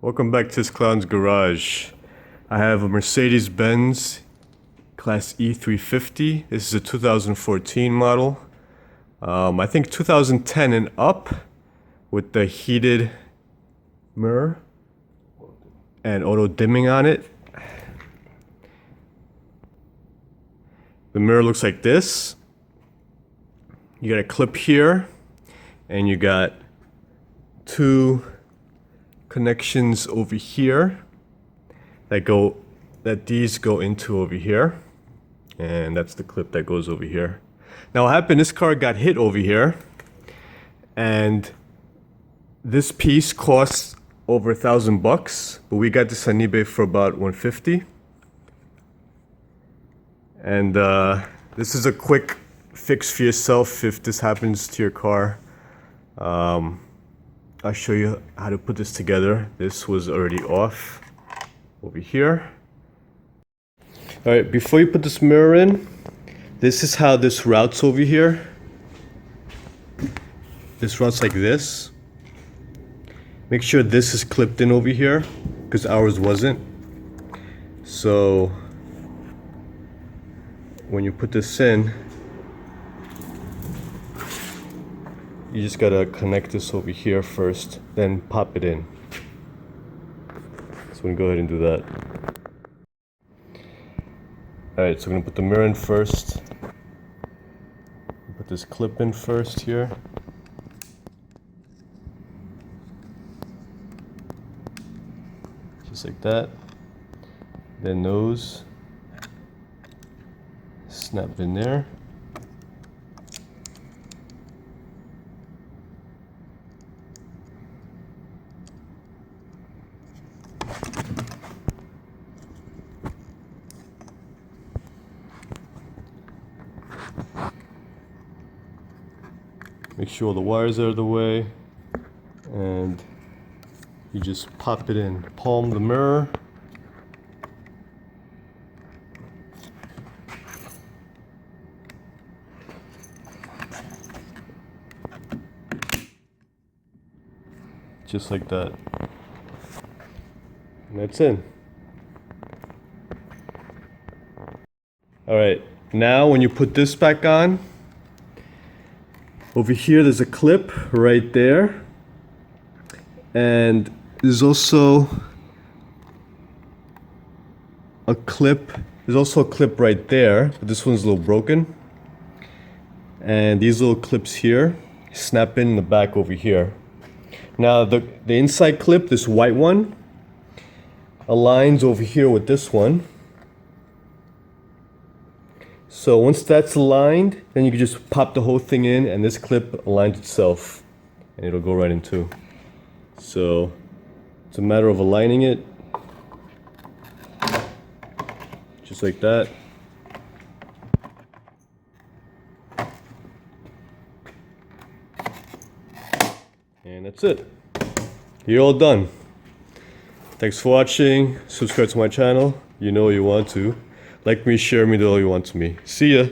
Welcome back to this clown's garage. I have a Mercedes-Benz Class E350. This is a 2014 model. I think 2010 and up with the heated mirror and auto dimming on it. The mirror looks like this. You got a clip here and you got two connections over here that these go into over here, and that's the clip that goes over here. Now what happened, this car got hit over here and this piece costs over $1,000, but we got this on eBay for about $150. And this is a quick fix for yourself if this happens to your car. I'll show you how to put this together. This was already off over here. All right, before you put this mirror in, this is how this routes over here. This routes like this. Make sure this is clipped in over here because ours wasn't. So when you put this in, you just gotta connect this over here first, then pop it in. So we're gonna go ahead and do that. Alright, so we're gonna put the mirror in first. Put this clip in first here. Just like that. Then those. Snap in there. Make sure all the wires are out of the way, and you just pop it in. Palm the mirror. Just like that. And that's in. Alright, now when you put this back on, over here there's a clip right there, and there's also a clip right there, but this one's a little broken. And these little clips here snap in the back over here. Now the inside clip, this white one, aligns over here with this one. So once that's aligned, then you can just pop the whole thing in and this clip aligns itself and it'll go right in too. So it's a matter of aligning it, just like that. And that's it. You're all done. Thanks for watching. Subscribe to my channel. You know you want to. Like me, share me, do all you want to me. See ya.